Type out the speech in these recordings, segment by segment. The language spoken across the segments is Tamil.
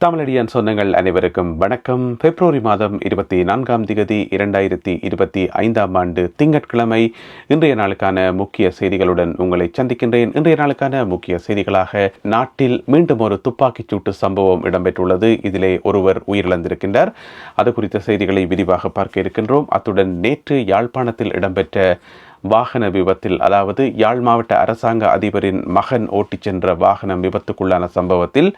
தமிழடியான் சொந்தங்கள் அனைவருக்கும் வணக்கம். பிப்ரவரி மாதம் 24ஆம் தேதி 2025ஆம் ஆண்டு திங்கட்கிழமை இன்றைய நாளுக்கான முக்கிய செய்திகளுடன் உங்களை சந்திக்கின்றேன். இன்றைய நாளுக்கான முக்கிய செய்திகளாக நாட்டில் மீண்டும் ஒரு துப்பாக்கிச் சூட்டு சம்பவம் இடம்பெற்றுள்ளது. இதிலே ஒருவர் உயிரிழந்திருக்கின்றார். அது குறித்த செய்திகளை விரிவாக பார்க்க இருக்கின்றோம். அத்துடன் நேற்று யாழ்ப்பாணத்தில் இடம்பெற்ற வாகன விபத்தில், அதாவது யாழ் மாவட்ட அரசாங்க அதிபரின் மகன் ஓட்டிச் சென்ற வாகனம் விபத்துக்குள்ளான சம்பவத்தில்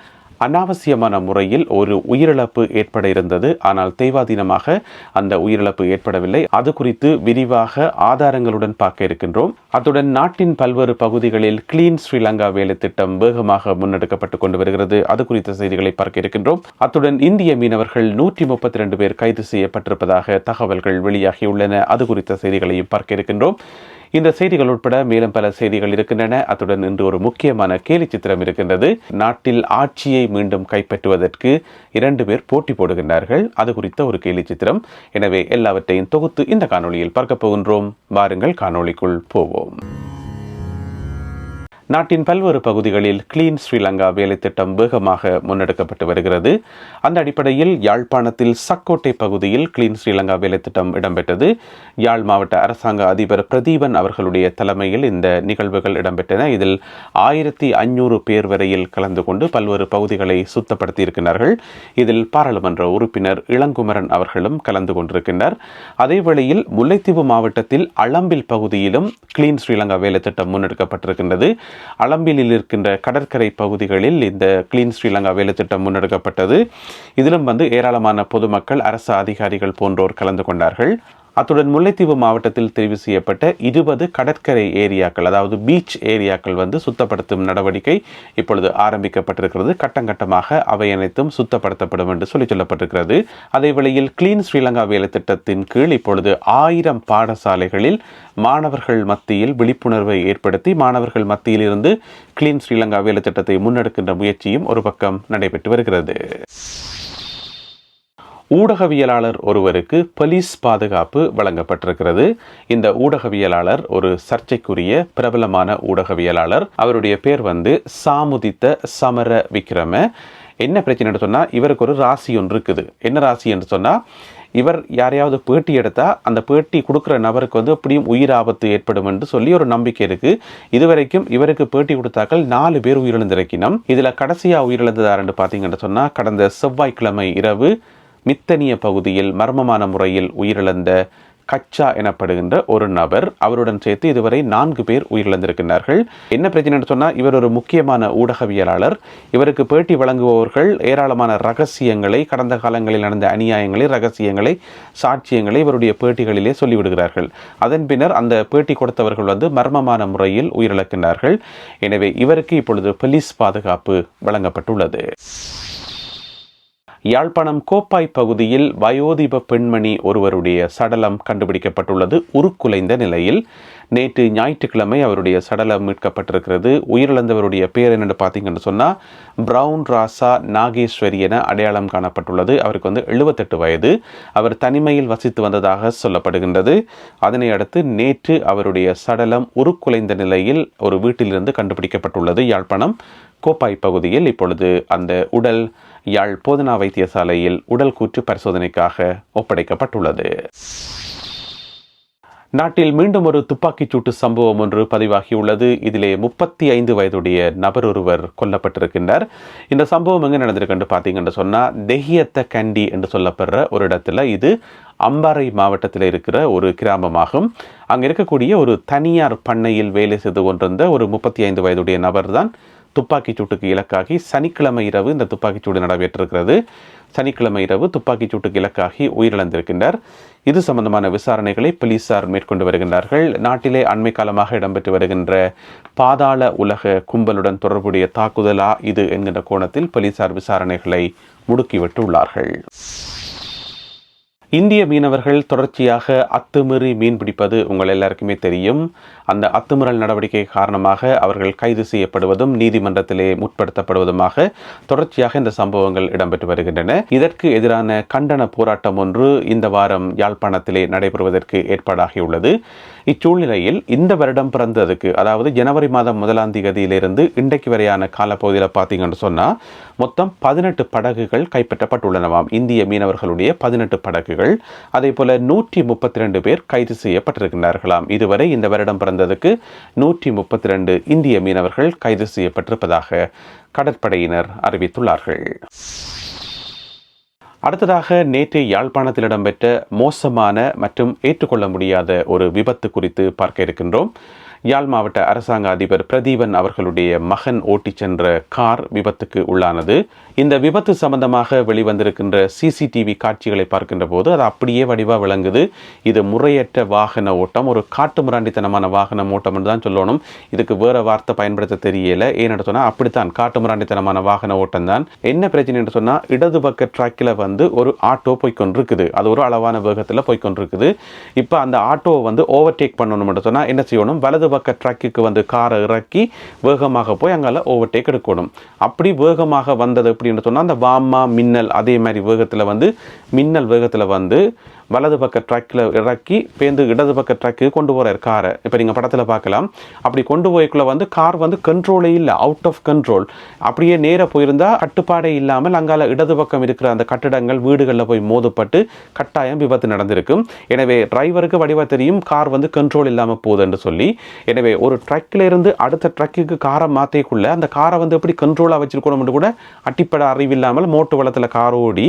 அனாவசியமான முறையில் ஒரு உயிரிழப்பு ஏற்பட இருந்தது. ஆனால் தெய்வாதீனமாக அந்த உயிரிழப்பு ஏற்படவில்லை. அது குறித்து விரிவாக ஆதாரங்களுடன் பார்க்க இருக்கின்றோம். அத்துடன் நாட்டின் பல்வேறு பகுதிகளில் கிளீன் ஸ்ரீலங்கா வேலை திட்டம் வேகமாக முன்னெடுக்கப்பட்டு கொண்டு வருகிறது. அது குறித்த செய்திகளை பார்க்க இருக்கின்றோம். அத்துடன் இந்திய மீனவர்கள் 132 பேர் கைது செய்யப்பட்டிருப்பதாக தகவல்கள் வெளியாகியுள்ளன. அது குறித்த செய்திகளையும் பார்க்க இருக்கின்றோம். இந்த செய்திகள் உட்பட மேலும் பல செய்திகள் இருக்கின்றன. அத்துடன் இன்று ஒரு முக்கியமான கேலி சித்திரம் இருக்கின்றது. நாட்டில் ஆட்சியை மீண்டும் கைப்பற்றுவதற்கு 2 பேர் போட்டி போடுகின்றார்கள். அது குறித்த ஒரு கேலி சித்திரம். எனவே எல்லாவற்றையும் தொகுத்து இந்த காணொளியில் பார்க்க போகின்றோம். வாருங்கள் காணொளிக்குள் போவோம். நாட்டின் பல்வேறு பகுதிகளில் கிளீன் ஸ்ரீலங்கா வேலை திட்டம் வேகமாக முன்னெடுக்கப்பட்டு வருகிறது. அந்த அடிப்படையில் யாழ்ப்பாணத்தில் சக்கோட்டை பகுதியில் கிளீன் ஸ்ரீலங்கா வேலை திட்டம் இடம்பெற்றது. யாழ் மாவட்ட அரசாங்க அதிபர் பிரதீபன் அவர்களுடைய தலைமையில் இந்த நிகழ்வுகள் இடம்பெற்றன. இதில் 1500 பேர் வரையில் கலந்து கொண்டு பல்வேறு பகுதிகளை சுத்தப்படுத்தி இருக்கின்றார்கள். இதில் பாராளுமன்ற உறுப்பினர் இளங்குமரன் அவர்களும் கலந்து கொண்டிருக்கின்றார். அதேவேளையில் முல்லைத்தீவு மாவட்டத்தில் அளம்பில் பகுதியிலும் கிளீன் ஸ்ரீலங்கா வேலை திட்டம் முன்னெடுக்கப்பட்டிருக்கின்றது. அளம்பிலில் இருக்கின்ற கடற்கரை பகுதிகளில் இந்த கிளீன் ஸ்ரீலங்கா வேலை திட்டம் முன்னெடுக்கப்பட்டது. இதிலும் ஏராளமான பொதுமக்கள், அரசு அதிகாரிகள் போன்றோர் கலந்து கொண்டார்கள். அத்துடன் முல்லைத்தீவு மாவட்டத்தில் தெரிவு செய்யப்பட்ட 20 கடற்கரை ஏரியாக்கள், அதாவது பீச் ஏரியாக்கள் சுத்தப்படுத்தும் நடவடிக்கை இப்பொழுது ஆரம்பிக்கப்பட்டிருக்கிறது. கட்டங்கட்டமாக அவை அனைத்தும் சுத்தப்படுத்தப்படும் என்று சொல்லப்பட்டிருக்கிறது. அதே வேளையில் கிளீன் ஸ்ரீலங்கா வேலை திட்டத்தின் கீழ் இப்பொழுது 1000 பாடசாலைகளில் மாணவர்கள் மத்தியில் விழிப்புணர்வை ஏற்படுத்தி மாணவர்கள் மத்தியில் இருந்து கிளீன் ஸ்ரீலங்கா வேலை திட்டத்தை முன்னெடுக்கின்ற முயற்சியும் ஒரு பக்கம் நடைபெற்று வருகிறது. ஊடகவியலாளர் ஒருவருக்கு போலீஸ் பாதுகாப்பு வழங்கப்பட்டிருக்கிறது. இந்த ஊடகவியலாளர் ஒரு சர்ச்சைக்குரிய பிரபலமான ஊடகவியலாளர். அவருடைய பேர் சாமுதித்த சமர விக்ரம. என்ன பிரச்சனைன்னு சொன்னால், இவருக்கு ஒரு ராசி ஒன்று இருக்குது. என்ன ராசி என்று சொன்னால், இவர் யாரையாவது பேட்டி எடுத்தால் அந்த பேட்டி கொடுக்குற நபருக்கு எப்படியும் உயிர் ஆபத்து ஏற்படும் என்று சொல்லி ஒரு நம்பிக்கை இருக்குது. இதுவரைக்கும் இவருக்கு பேட்டி கொடுத்தாக்கள் 4 பேர் உயிரிழந்திருக்கணும். இதில் கடைசியாக உயிரிழந்ததார் பார்த்தீங்கன்னு சொன்னால், கடந்த செவ்வாய்க்கிழமை இரவு மித்தனிய பகுதியில் மர்மமான முறையில் உயிரிழந்த கச்சா எனப்படுகின்ற ஒரு நபர், அவருடன் சேர்த்து இதுவரை 4 பேர் உயிரிழந்திருக்கிறார்கள். என்ன பிரச்சனைன்னு சொன்னால், இவர் ஒரு முக்கியமான ஊடகவியலாளர். இவருக்கு பேட்டி வழங்குபவர்கள் ஏராளமான ரகசியங்களை, கடந்த காலங்களில் நடந்த அநியாயங்களை, ரகசியங்களை, சாட்சியங்களை இவருடைய பேட்டிகளிலே சொல்லிவிடுகிறார்கள். அதன் பின்னர் அந்த பேட்டி கொடுத்தவர்கள் மர்மமான முறையில் உயிரிழக்கிறார்கள். எனவே இவருக்கு இப்பொழுது போலீஸ் பாதுகாப்பு வழங்கப்பட்டுள்ளது. யாழ்ப்பாணம் கோப்பாய் பகுதியில் வயோதிப பெண்மணி ஒருவருடைய சடலம் கண்டுபிடிக்கப்பட்டுள்ளது. உருக்குலைந்த நிலையில் நேற்று ஞாயிற்றுக்கிழமை அவருடைய சடலம் மீட்கப்பட்டிருக்கிறது. உயிரிழந்தவருடைய பேர் என்னென்னு பார்த்தீங்கன்னு சொன்னால், பிரவுன் ராசா நாகேஸ்வரி என அடையாளம் காணப்பட்டுள்ளது. அவருக்கு 78 வயது. அவர் தனிமையில் வசித்து வந்ததாக சொல்லப்படுகின்றது. அதனை அடுத்து நேற்று அவருடைய சடலம் உருக்குலைந்த நிலையில் ஒரு வீட்டிலிருந்து கண்டுபிடிக்கப்பட்டுள்ளது. யாழ்ப்பாணம் கோப்பாய் பகுதியில் இப்பொழுது அந்த உடல் யாழ் போதனா வைத்தியசாலையில் உடல் கூற்று பரிசோதனைக்காக ஒப்படைக்கப்பட்டுள்ளது. நாட்டில் மீண்டும் ஒரு துப்பாக்கிச் சூட்டு சம்பவம் ஒன்று பதிவாகியுள்ளது. இதிலே 35 வயதுடைய நபர் ஒருவர் கொல்லப்பட்டிருக்கின்றார். இந்த சம்பவம் எங்கே நடந்திருக்குன்னு பார்த்தீங்கன்னு சொன்னால், தெஹியத்த கண்டி என்று சொல்லப்படுற ஒரு இடத்துல, இது அம்பாறை மாவட்டத்தில் இருக்கிற ஒரு கிராமமாகும். அங்கே இருக்கக்கூடிய ஒரு தனியார் பண்ணையில் வேலை செய்து கொண்டிருந்த ஒரு 35 வயதுடைய நபர் தான் துப்பாக்கிச் சூட்டுக்கு இலக்காகி சனிக்கிழமை இரவு இந்த துப்பாக்கிச் சூடு நடைபெற்றிருக்கிறது. சனிக்கிழமை இரவு துப்பாக்கிச் சூட்டுக்கு இலக்காகி உயிரிழந்திருக்கின்றார். இது சம்பந்தமான விசாரணைகளை போலீசார் மேற்கொண்டு வருகின்றார்கள். நாட்டிலே அண்மை காலமாக இடம்பெற்று வருகின்ற பாதாள உலக கும்பலுடன் தொடர்புடைய தாக்குதலா இது என்கின்ற கோணத்தில் போலீசார் விசாரணைகளை முடுக்கிவிட்டுள்ளார்கள். இந்திய மீனவர்கள் தொடர்ச்சியாக அத்துமீறி மீன் பிடிப்பது உங்கள் எல்லாருக்குமே தெரியும். அந்த அத்துமீறல் நடவடிக்கை காரணமாக அவர்கள் கைது செய்யப்படுவதும் நீதிமன்றத்திலே முற்படுத்தப்படுவதுமாக தொடர்ச்சியாக இந்த சம்பவங்கள் இடம்பெற்று வருகின்றன. இதற்கு எதிரான கண்டன போராட்டம் ஒன்று இந்த வாரம் யாழ்ப்பாணத்திலே நடைபெறுவதற்கு ஏற்பாடாகியுள்ளது. இச்சூழ்நிலையில் இந்த வருடம் பிறந்ததுக்கு, அதாவது ஜனவரி மாதம் 1ஆம் தேதியிலிருந்து இன்றைக்கு வரையான காலப்பகுதியில் பார்த்தீங்கன்னு சொன்னால் மொத்தம் 18 படகுகள் கைப்பற்றப்பட்டுள்ளனவாம். இந்திய மீனவர்களுடைய 18 படகுகள். அதே போல 132 பேர் கைது செய்யப்பட்டிருக்கிறார்களாம். இதுவரை இந்த வருடம் பிறந்ததுக்கு 132 இந்திய மீனவர்கள் கைது செய்யப்பட்டிருப்பதாக கடற்படையினர் அறிவித்துள்ளார்கள். அடுத்ததாக நேற்று யாழ்ப்பாணத்தில் இடம்பெற்ற மோசமான மற்றும் ஏற்றுக்கொள்ள முடியாத ஒரு விபத்து குறித்து பார்க்க இருக்கின்றோம். யாழ் மாவட்ட அரசாங்க அதிபர் பிரதீபன் அவர்களுடைய மகன் ஓட்டிச் சென்ற கார் விபத்துக்கு உள்ளானது. இந்த விபத்து சம்பந்தமாக வெளிவந்திருக்கின்ற சிசிடிவி காட்சிகளை பார்க்கின்ற போது அது அப்படியே வடிவாக விளங்குது. இது முறையற்ற வாகன ஓட்டம், ஒரு காட்டு மிராண்டித்தனமான வாகன ஓட்டம் என்று தான் சொல்லணும். இதுக்கு வேற வார்த்தை பயன்படுத்த தெரியல. ஏன்னு சொன்னால் அப்படித்தான், காட்டு மிராண்டித்தனமான வாகன ஓட்டம் தான். என்ன பிரச்சனை என்று சொன்னால், இடது பக்க ட்ராக்கில் ஒரு ஆட்டோ போய்கொண்டிருக்குது. அது ஒரு அளவான வேகத்தில் போய்கொண்டிருக்குது. இப்போ அந்த ஆட்டோவை ஓவர்டேக் பண்ணணும் என்று சொன்னால் என்ன செய்யணும், வலது பக்க ட்ராக்குக்கு காரை இறக்கி வேகமாக போய் அங்கால ஓவர்டேக் எடுக்கணும். அப்படி வேகமாக வந்தது எப்படின்னு சொன்னால், அந்த வாமா மின்னல் அதே மாதிரி வேகத்தில் மின்னல் வேகத்தில் வலது பக்க ட்ராக்கில் இறக்கி பேருந்து இடது பக்க ட்ராக்கு கொண்டு போகிறார் காரை. இப்போ நீங்கள் படத்தில் பார்க்கலாம். அப்படி கொண்டு போய்க்குள்ளே கார் கண்ட்ரோலே இல்லை, அவுட் ஆஃப் கண்ட்ரோல். அப்படியே நேராக போயிருந்தால் கட்டுப்பாடே இல்லாமல் அங்கால இடது பக்கம் இருக்கிற அந்த கட்டிடங்கள் வீடுகளில் போய் மோதப்பட்டு கட்டாயம் விபத்து நடந்திருக்கும். எனவே டிரைவருக்கு வடிவாக தெரியும் கார் கண்ட்ரோல் இல்லாமல் போகுது என்று சொல்லி. எனவே ஒரு ட்ரக்கில் இருந்து அடுத்த ட்ரக்குக்கு காரை மாற்றிக்குள்ள அந்த காரை எப்படி கண்ட்ரோலாக வச்சிருக்கணும்னு கூட அட்டிப்பட அறிவில்லாமல் மோட்டு வளத்தில் கார் ஓடி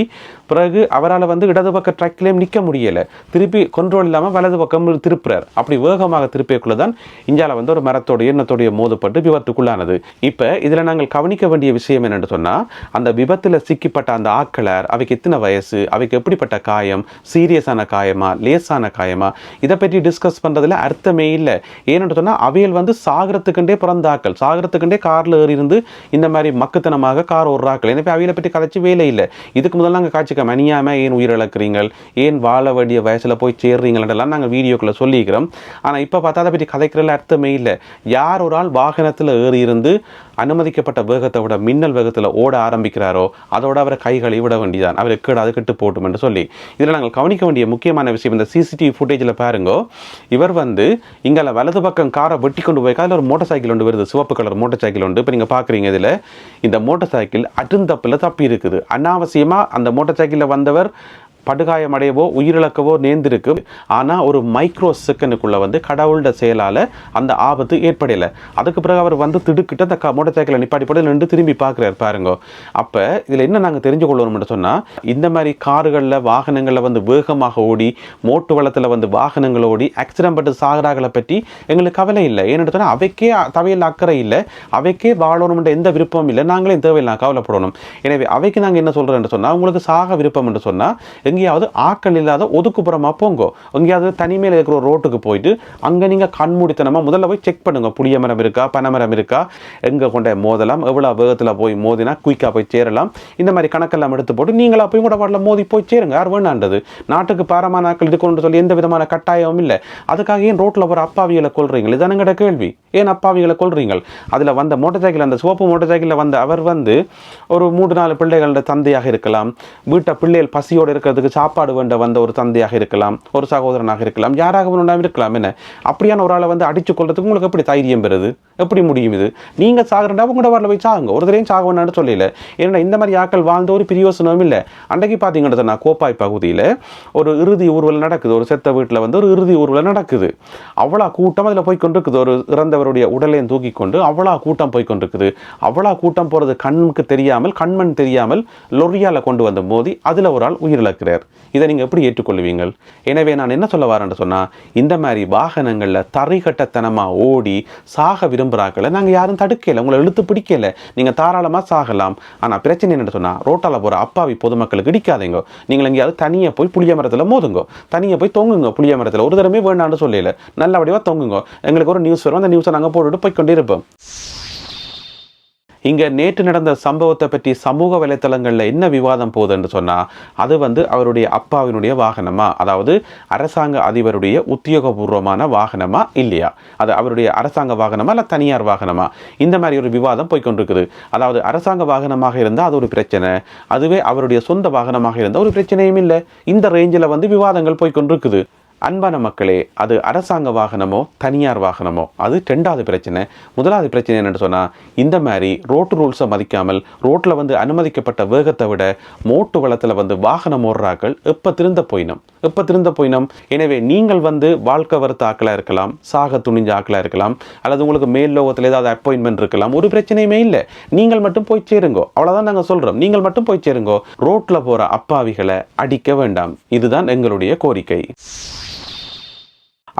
பிறகு அவரால் இடது பக்க ட்ரக்கிலேயும் நிற்க முடியல. திருப்பி கண்ட்ரோல் இல்லாமல் வலது பக்கம் திருப்புறார். அப்படி வேகமாக திருப்பியக்குள்ள தான் இந்தியாவில் ஒரு மரத்தோடைய எண்ணத்தோடைய மோதப்பட்டு விபத்துக்குள்ளானது. இப்போ இதில் நாங்கள் கவனிக்க வேண்டிய விஷயம் என்னென்னு சொன்னால், அந்த விபத்தில் சிக்கிப்பட்ட அந்த ஆட்களார், அவைக்கு எத்தனை வயசு, அவைக்கு எப்படிப்பட்ட காயம், சீரியஸான காயமா லேசான காயமா, இதை பற்றி டிஸ்கஸ் பண்ணுறதுல அர்த்தமே இல்லை. ஏன்னு சொன்னால் அவையில் சாகரத்துக்குண்டே பிறந்த ஆக்கள், சாகரத்துக்குண்டே காரில் ஏறி இருந்து இந்த மாதிரி மக்குத்தனமாக கார் ஓடுறாக்கள். எனவே அவைகளை பற்றி கதைச்சி வேலை இல்லை. இதுக்கு முதல்ல நாங்கள் காட்சிக்க மணியாமல் ஏன் உயிரிழக்கிறீங்கள், ஏன் வாழ வேண்டிய வயசில் போய் சேர்றீங்களெல்லாம் நாங்கள் வீடியோக்குள்ளே சொல்லிக்கிறோம். ஆனால் இப்போ பார்த்தா அதை பற்றி கதைக்கிறதுல அர்த்தமே இல்லை. யார் ஒரு ஆள் வாகனத்தில் ஏறி இருந்து அனுமதிக்கப்பட்ட வேகத்தை விட மின்னல் வேகத்தில் ஓட ஆரம்பிக்கிறாரோ அதோட அவரை கைகளை விட வேண்டியதான், அவர் அது கெட்டு போட்டும் என்று சொல்லி. இதில் நாங்கள் கவனிக்க வேண்டிய முக்கியமான விஷயம், இந்த சிசிடிவி ஃபுட்டேஜில் பாருங்கோ, இவர் இங்கே வலது பக்கம் காரை வெட்டி கொண்டு போய் அதில் ஒரு மோட்டர் சைக்கிள் ஒன்று வருது, சிவப்பு கலர் மோட்டர் சைக்கிள் ஒன்று. இப்போ நீங்கள் பார்க்குறீங்க, இதில் இந்த மோட்டர் சைக்கிள் அட்டுந்தப்பில் தப்பி இருக்குது. அனாவசியமாக அந்த மோட்டர் சைக்கிளில் வந்தவர் படுகாயமடையவோ உயிரிழக்கவோ நேர்ந்திருக்கு. ஆனால் ஒரு மைக்ரோ செகண்டுக்குள்ளே கடவுளோட செயலால் அந்த ஆபத்து ஏற்படலை. அதுக்கு பிறகு அவர் திடுக்கிட்டு அந்த மோட்டர் சைக்கிளை நிப்பாட்டி போட்டு நின்று திரும்பி பார்க்குறாரு பாருங்க. அப்போ இதில் என்ன நாங்கள் தெரிஞ்சு கொள்ளணும்னு சொன்னால், இந்த மாதிரி கார்களில் வாகனங்களில் வேகமாக ஓடி மோட்டு வளத்தில் வாகனங்கள் ஓடி ஆக்சிடென்ட் பட்டு சாகராகளை பற்றி எங்களுக்கு கவலை இல்லை. ஏன்னு சொன்னால் அவைக்கே தவையில் அக்கறை இல்லை, அவைக்கே வாழணும்ன்ற எந்த விருப்பமும் இல்லை. நாங்களே தேவையில்லாம் கவலைப்படணும். எனவே அவைக்கு நாங்கள் என்ன சொல்கிறோன்னு சொன்னால், உங்களுக்கு சாக விருப்பம் என்று சொன்னால் எங்கேயாவது ஆக்கள் இல்லாத ஒதுக்குப்புறமாக போங்கோ. எங்கேயாவது தனிமையில் இருக்கிற ஒரு ரோட்டுக்கு போயிட்டு அங்கே நீங்கள் கண்மூடித்தனமாக முதல்ல போய் செக் பண்ணுங்க, புளிய மரம் இருக்கா, பனைமரம் இருக்கா, எங்கே கொண்ட மோதலாம், எவ்வளோ வேகத்தில் போய் மோதினா குயிக்காக போய் சேரலாம், இந்த மாதிரி கணக்கெல்லாம் எடுத்து போட்டு நீங்களா போய் கூட வாட்டில் மோதி போய் சேருங்க. யார் வேணான்றது, நாட்டுக்கு பாரமான ஆக்கள் இருக்கணும்னு சொல்லி எந்த விதமான கட்டாயமும் இல்லை. அதுக்காக ஏன் ரோட்டில் ஒரு அப்பாவிகளை கொள்றீங்க? இதுதான் எங்கட கேள்வி. ஏன் அப்பாவிகளை கொள்றீங்க? அதில் வந்த மோட்டர் சைக்கிள், அந்த சிவப்பு மோட்டர் சைக்கிளில் அவர் ஒரு 3-4 பிள்ளைகளோட தந்தையாக இருக்கலாம், வீட்டை பிள்ளைகள் பசியோடு இருக்கிறதுக்கு சாப்பாடு வேண்ட வந்த ஒரு தந்தையாக இருக்கலாம், ஒரு சகோதரனாக இருக்கலாம், யாராக இருக்கலாம். என்ன அப்படியான ஒரு ஆளை அடிச்சு கொள்றதுக்கு உங்களுக்கு எப்படி தைரியம் பெறுது? எப்படி முடியும்? இது நீங்கள் சாகுறா உங்களோட வரல போய் சாகுங்க, ஒரு தரையும் சாக வேண்டாம்னு சொல்லல. ஏன்னா இந்த மாதிரி ஆக்கள் வாழ்ந்த ஒரு பிரயோசனமும் இல்லை. அன்றைக்கு பார்த்தீங்கன்னா நான் கோப்பாய் பகுதியில் ஒரு இறுதி ஊர்வலம் நடக்குது, ஒரு செத்த வீட்டில் ஒரு இறுதி ஊர்வலம் நடக்குது. அவ்வளோ கூட்டம் அதில் போய் கொண்டிருக்குது. ஒரு இறந்தவருடைய உடலையும் தூக்கி கொண்டு அவ்வளோ கூட்டம் போய் கொண்டிருக்குது. அவ்வளோ கூட்டம் போகிறது கண்ணுக்கு தெரியாமல், கண்மண் தெரியாமல் லொரியால் கொண்டு வந்த மோதி அதில் ஒரு ஆள் உயிரிழக்கிறார். இதை நீங்கள் எப்படி ஏற்றுக்கொள்வீங்கள்? எனவே நான் என்ன சொல்ல வரேன்னு சொன்னால், இந்த மாதிரி வாகனங்களில் தரைகட்டத்தனமாக ஓடி சாக விரும்புகிறாக்களை நாங்கள் யாரும் தடுக்கலை, உங்களை இழுத்து பிடிக்கலை. நீங்கள் தாராளமாக சாகலாம். ஆனால் பிரச்சனை என்னென்னு சொன்னால், ரோட்டால் போகிற அப்பாவி பொதுமக்களுக்கு இடிக்காதீங்க. நீங்கள் எங்கேயாவது தனியாக போய் புளிய மரத்தில் மோதுங்க, தனியாக போய் தொங்குங்க. புளிய மரத்தில் ஒரு தடவை வேண்டான்னு சொல்லல, நல்லபடியாக தொங்குங்க. எங்களுக்கு ஒரு நியூஸ் வரும், அந்த நியூஸை நாங்கள் போட்டுட்டு போய்கொண்டே இருப்போம். இங்கே நேற்று நடந்த சம்பவத்தை பற்றி சமூக வலைத்தளங்களில் என்ன விவாதம் போகுதுன்னு சொன்னால் அது அவருடைய அப்பாவினுடைய வாகனமா, அதாவது அரசாங்க அதிபருடைய உத்தியோகபூர்வமான வாகனமா இல்லையா, அது அவருடைய அரசாங்க வாகனமா இல்லை தனியார் வாகனமா, இந்த மாதிரி ஒரு விவாதம் போய்கொண்டிருக்குது. அதாவது அரசாங்க வாகனமாக இருந்தால் அது ஒரு பிரச்சனை, அதுவே அவருடைய சொந்த வாகனமாக இருந்தால் ஒரு பிரச்சனையும் இல்லை. இந்த ரேஞ்சில் விவாதங்கள் போய்கொண்டிருக்குது. அன்பான மக்களே, அது அரசாங்க வாகனமோ தனியார் வாகனமோ அது ரெண்டாவது பிரச்சனை. முதலாவது பிரச்சனை என்னென்னு சொன்னால், இந்த மாதிரி ரோட்டு ரூல்ஸை மதிக்காமல் ரோட்டில் அனுமதிக்கப்பட்ட வேகத்தை விட மோட்டு வளத்தில் வாகனம் ஓடுறாக்கள் எப்போ திருந்த போயினோம். எனவே நீங்கள் வாழ்க்கை வருத்த ஆக்களாக இருக்கலாம், சாக துணிஞ்ச ஆக்களாக இருக்கலாம், அல்லது உங்களுக்கு மேல் லோகத்தில் ஏதாவது அப்பாயின்மெண்ட் இருக்கலாம், ஒரு பிரச்சனையுமே இல்லை. நீங்கள் மட்டும் போய் சேருங்கோ, அவ்வளோதான் நாங்கள் சொல்கிறோம். நீங்கள் மட்டும் போய் சேருங்கோ, ரோட்டில் போகிற அப்பாவிகளை அடிக்க வேண்டாம். இதுதான் எங்களுடைய கோரிக்கை.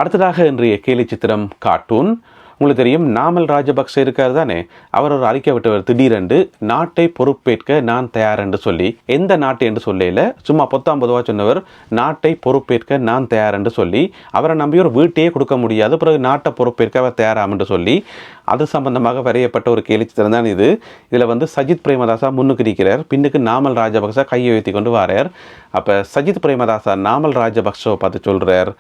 அடுத்ததாக இன்றைய கேலி சித்திரம் கார்ட்டூன். உங்களுக்கு தெரியும், நாமல் ராஜபக்சே இருக்கார் தானே, அவர் ஒரு அறிக்கை விட்டவர் திடீரென்று நாட்டை பொறுப்பேற்க நான் தயார் என்று சொல்லி, எந்த நாட்டை என்று சொல்லல, சும்மா 19 ரூபா சொன்னவர் நாட்டை பொறுப்பேற்க நான் தயார் என்று சொல்லி, அவரை நம்பி ஒரு வீட்டையே கொடுக்க முடியாது, பிறகு நாட்டை பொறுப்பேற்க அவர் தயாராம் என்று சொல்லி, அது சம்பந்தமாக வரையப்பட்ட ஒரு கேலி சித்திரம் தான் இது. இதில் சஜித் பிரேமதாசா முன்னுக்கு இருக்கிறார், பின்னுக்கு நாமல் ராஜபக்சா கையை உயர்த்தி கொண்டு வரார். அப்போ சஜித் பிரேமதாசா நாமல் ராஜபக்சோவை பார்த்து சொல்கிறார்,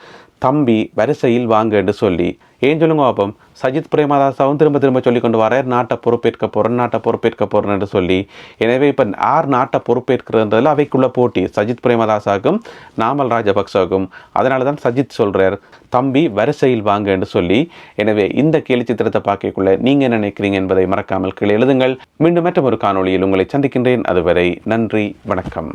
தம்பி வரிசையில் வாங்க என்று சொல்லி. ஏன் சொல்லுங்க பாப்போம். சஜித் பிரேமதாசாவும் திரும்ப சொல்லி கொண்டு வரார், நாட்டை பொறுப்பேற்க போகிறேன் என்று சொல்லி. எனவே இப்போ யார் நாட்டை பொறுப்பேற்கிறதுல அவைக்குள்ள போட்டி சஜித் பிரேமதாசாவுக்கும் நாமல் ராஜபக்சவுக்கும். அதனால தான் சஜித் சொல்கிறார், தம்பி வரிசையில் வாங்க என்று சொல்லி. எனவே இந்த கேலி சித்திரத்தை பார்க்கக்குள்ள நீங்கள் என்ன நினைக்கிறீங்க என்பதை மறக்காமல் கீழே எழுதுங்கள். மீண்டும் மற்றொரு காணொளியில் உங்களை சந்திக்கின்றேன். அதுவரை நன்றி, வணக்கம்.